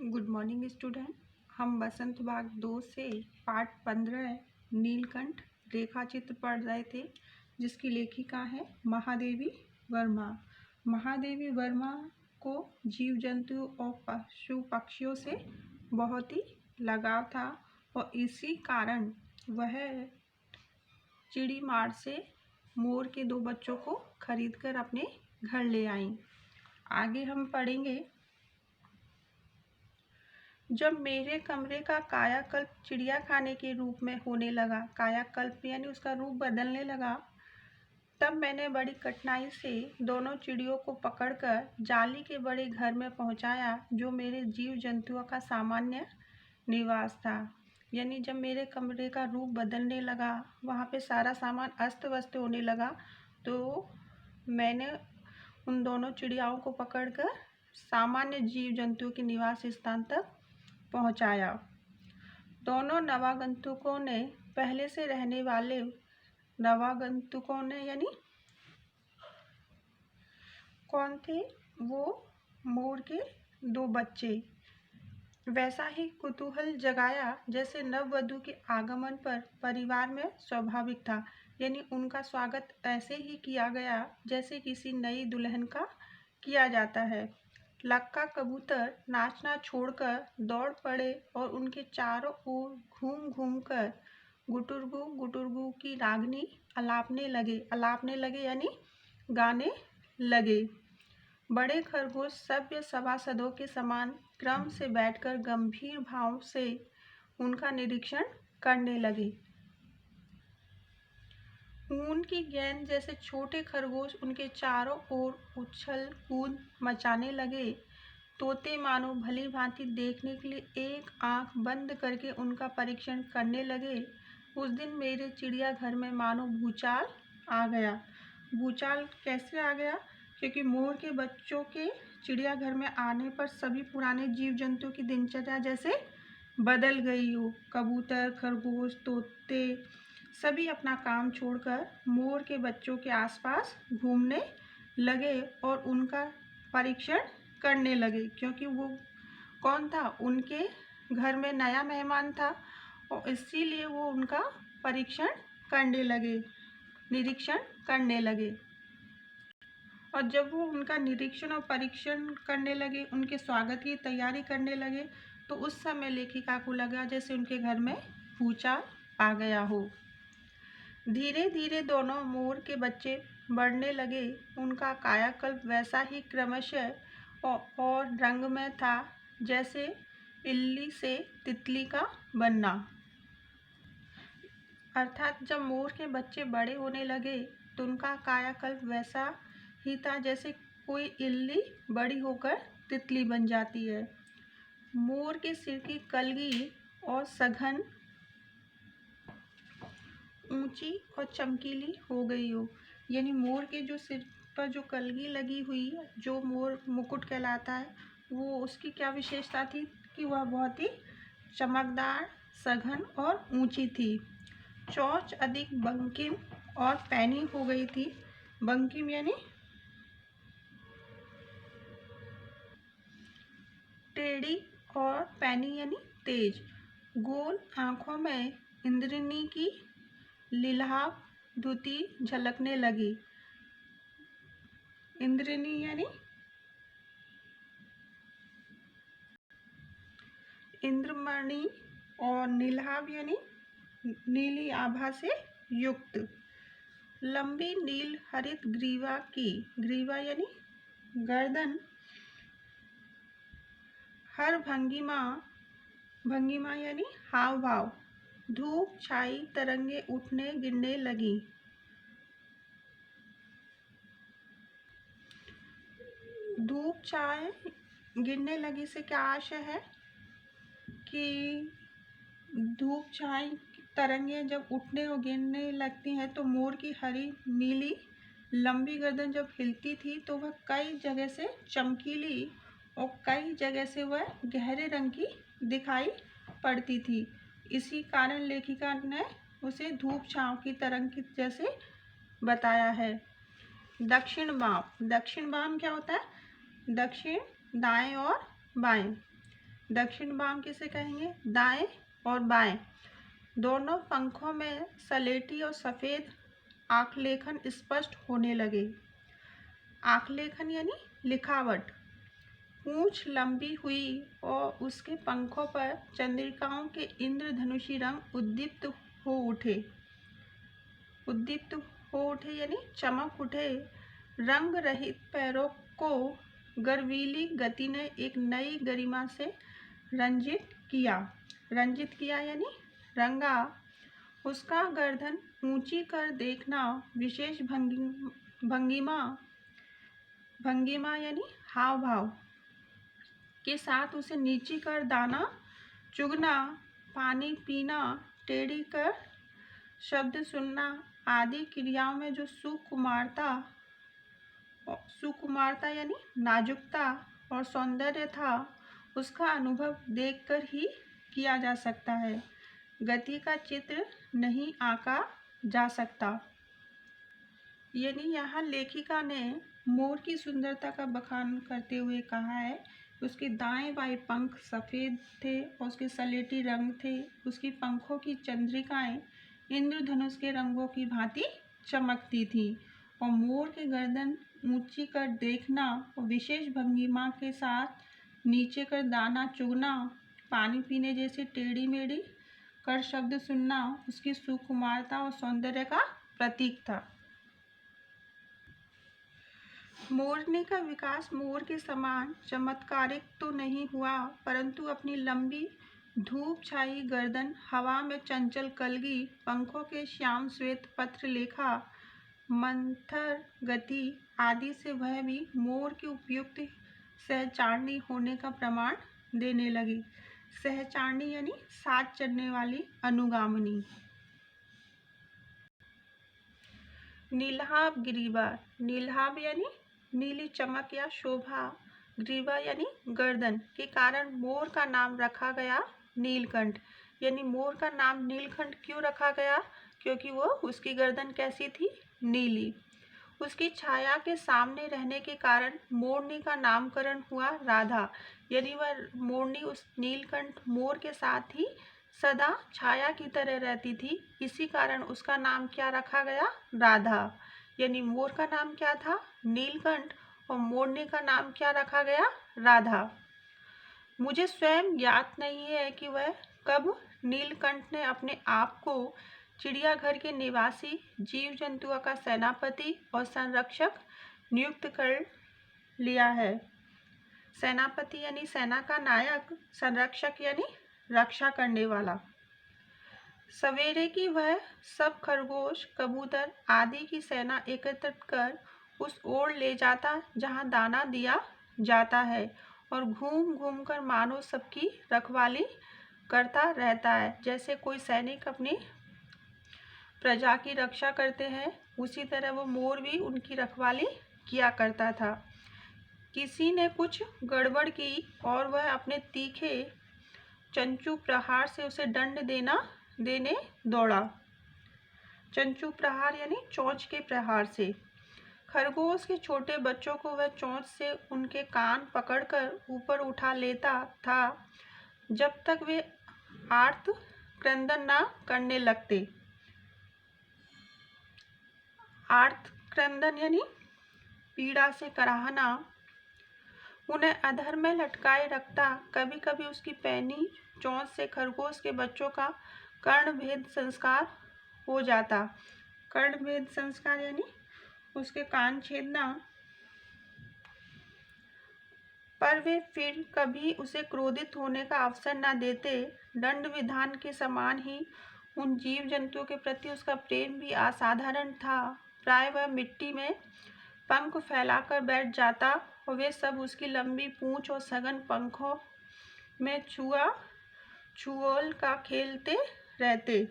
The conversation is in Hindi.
Good morning student. हम बसंत बाग 2 से पाठ 15 नीलकंठ रेखा चित्र पढ़ रहे थे, जिसकी लेखिका है महादेवी वर्मा। महादेवी वर्मा को जीव जंतु और पशु पक्षियों से बहुत ही लगाव था और इसी कारण वह चिड़ी मार्ट से मोर के 2 बच्चों को खरीदकर अपने घर ले आई। आगे हम पढ़ेंगे। जब मेरे कमरे का कायाकल्प चिड़ियाखाने के रूप में होने लगा, कायाकल्प यानी उसका रूप बदलने लगा, तब मैंने बड़ी कठिनाई से दोनों चिड़ियों को पकड़कर जाली के बड़े घर में पहुंचाया, जो मेरे जीव जंतुओं का सामान्य निवास था। यानी जब मेरे कमरे का रूप बदलने लगा, वहाँ पे सारा सामान अस्त व्यस्त होने लगा, तो मैंने उन दोनों चिड़ियाओं को पकड़कर सामान्य जीव जंतुओं के निवास स्थान तक पहुंचाया। दोनों नवागंतुकों ने पहले से रहने वाले नवागंतुकों ने यानी कौन थे? वो मोर के 2 बच्चे वैसा ही कुतूहल जगाया जैसे नववधु के आगमन पर परिवार में स्वाभाविक था। यानी उनका स्वागत ऐसे ही किया गया जैसे किसी नई दुल्हन का किया जाता है। लक्का कबूतर नाचना छोड़कर दौड़ पड़े और उनके चारों ओर घूम घूम कर गुटुरगु गुटुरगु की रागनी अलापने लगे यानी गाने लगे। बड़े खरगोश सभ्य सभासदों के समान क्रम से बैठकर गंभीर भाव से उनका निरीक्षण करने लगे। ऊन की गेंद जैसे छोटे खरगोश उनके चारों ओर उछल कूद मचाने लगे। तोते मानो भली भांति देखने के लिए एक आंख बंद करके उनका परीक्षण करने लगे। उस दिन मेरे चिड़ियाघर में मानो भूचाल आ गया। भूचाल कैसे आ गया? क्योंकि मोर के बच्चों के चिड़ियाघर में आने पर सभी पुराने जीव जंतुओं की दिनचर्या जैसे बदल गई हो। कबूतर, खरगोश, तोते सभी अपना काम छोड़कर मोर के बच्चों के आसपास घूमने लगे और उनका परीक्षण करने लगे, क्योंकि वो कौन था? उनके घर में नया मेहमान था और इसीलिए वो उनका निरीक्षण करने लगे। और जब वो उनका निरीक्षण और परीक्षण करने लगे, उनके स्वागत की तैयारी करने लगे, तो उस समय लेखिका को लगा जैसे उनके घर में भूचाल आ गया हो। धीरे धीरे दोनों मोर के बच्चे बढ़ने लगे। उनका कायाकल्प वैसा ही क्रमशः और रंग में था जैसे इल्ली से तितली का बनना। अर्थात जब मोर के बच्चे बड़े होने लगे तो उनका कायाकल्प वैसा ही था जैसे कोई इल्ली बड़ी होकर तितली बन जाती है। मोर के सिर की कलगी और सघन ऊंची और चमकीली हो गई हो। यानी मोर के जो सिर पर जो कलगी लगी हुई, जो मोर मुकुट कहलाता है, वो उसकी क्या विशेषता थी कि वह बहुत ही चमकदार, सघन और ऊंची थी। चोंच अधिक बंकिम और पैनी हो गई थी। बंकिम यानी टेढ़ी और पैनी यानी तेज। गोल आंखों में इंद्रनी की लीलाभ द्युति झलकने लगी। इंद्रनी यानी इंद्रमणि और नीलाभ यानी नीली आभा से युक्त। लंबी नील हरित ग्रीवा यानी गर्दन हर भंगिमा यानी हाव भाव। धूप छाई तरंगे उठने गिरने लगी। धूप छाए गिरने लगी से क्या आशय है कि धूप छाई तरंगे जब उठने और गिरने लगती हैं तो मोर की हरी नीली लंबी गर्दन जब हिलती थी तो वह कई जगह से चमकीली और कई जगह से वह गहरे रंग की दिखाई पड़ती थी। इसी कारण लेखिका ने उसे धूप छांव की तरंग की जैसे बताया है। दक्षिण बाम क्या होता है? दक्षिण, दाएं और बाएं। दक्षिण बाम किसे कहेंगे? दाएं और बाएं। दोनों पंखों में सलेटी और सफ़ेद आँखलेखन स्पष्ट होने लगे। आँखलेखन यानी लिखावट। पूंछ लंबी हुई और उसके पंखों पर चंद्रिकाओं के इंद्रधनुषी रंग उद्दीप्त हो उठे। उद्दीप्त हो उठे यानी चमक उठे। रंग रहित पैरों को गर्वीली गति ने एक नई गरिमा से रंजित किया। रंजित किया यानी रंगा। उसका गर्दन ऊंची कर देखना विशेष भंगिमा यानी हाव भाव के साथ उसे नीची कर दाना चुगना, पानी पीना, टेढ़ी कर शब्द सुनना आदि क्रियाओं में जो सुकुमारता यानी नाजुकता और सौंदर्य था, उसका अनुभव देखकर ही किया जा सकता है। गति का चित्र नहीं आंका जा सकता। यानी यहाँ लेखिका ने मोर की सुंदरता का बखान करते हुए कहा है, उसके दाएं बाएं पंख सफ़ेद थे और उसके सलेटी रंग थे। उसकी पंखों की चंद्रिकाएं इंद्रधनुष के रंगों की भांति चमकती थी और मोर के गर्दन ऊंची कर देखना और विशेष भंगिमा के साथ नीचे कर दाना चुगना, पानी पीने जैसे टेढ़ी मेढ़ी कर शब्द सुनना उसकी सुकुमारता और सौंदर्य का प्रतीक था। मोरनी का विकास मोर के समान चमत्कारिक तो नहीं हुआ, परंतु अपनी लंबी धूप छाई गर्दन, हवा में चंचल कलगी, पंखों के श्याम श्वेत पत्र लेखा, मंथर गति आदि से वह भी मोर की उपयुक्त सहचारणी होने का प्रमाण देने लगी। सहचारणी यानी साथ चलने वाली अनुगामिनी। नीलहाब ग्रीवा। नीलहाब यानी नीली चमक या शोभा, ग्रीवा यानी गर्दन के कारण मोर का नाम रखा गया नीलकंठ। यानी मोर का नाम नीलकंठ क्यों रखा गया? क्योंकि वो उसकी गर्दन कैसी थी? नीली। उसकी छाया के सामने रहने के कारण मोरनी का नामकरण हुआ राधा। यानी वह मोरनी उस नीलकंठ मोर के साथ ही सदा छाया की तरह रहती थी, इसी कारण उसका नाम क्या रखा गया? राधा। यानी मोर का नाम क्या था? नीलकंठ और मोरनी का नाम क्या रखा गया? राधा। मुझे स्वयं ज्ञात नहीं है कि वह कब नीलकंठ ने अपने आप को चिड़ियाघर के निवासी जीव जंतुओं का सेनापति और संरक्षक नियुक्त कर लिया है। सेनापति यानी सेना का नायक, संरक्षक यानी रक्षा करने वाला। सवेरे की वह सब खरगोश, कबूतर आदि की सेना एकत्रित कर उस ओर ले जाता जहां दाना दिया जाता है और घूम घूम कर मानो सबकी रखवाली करता रहता है। जैसे कोई सैनिक अपनी प्रजा की रक्षा करते हैं, उसी तरह वो मोर भी उनकी रखवाली किया करता था। किसी ने कुछ गड़बड़ की और वह अपने तीखे चंचू प्रहार से उसे दंड देने दौड़ा। चंचू प्रहार यानी चोंच के प्रहार से। खरगोश के छोटे बच्चों को वह चोंच से उनके कान पकड़कर ऊपर उठा लेता था जब तक वे आर्त क्रंदन न करने लगते। आर्त क्रंदन यानी पीड़ा से कराहना। उन्हें अधर में लटकाए रखता। कभी कभी उसकी पैनी चोंच से खरगोश के बच्चों का कर्णभेद संस्कार हो जाता। कर्णभेद संस्कार यानी उसके कान छेदना। पर वे फिर कभी उसे क्रोधित होने का अवसर न देते। दंड विधान के समान ही उन जीव जंतुओं के प्रति उसका प्रेम भी असाधारण था। प्राय वह मिट्टी में पंख फैलाकर बैठ जाता और वे सब उसकी लंबी पूंछ और सघन पंखों में छुआ छुओल का खेलते रहते।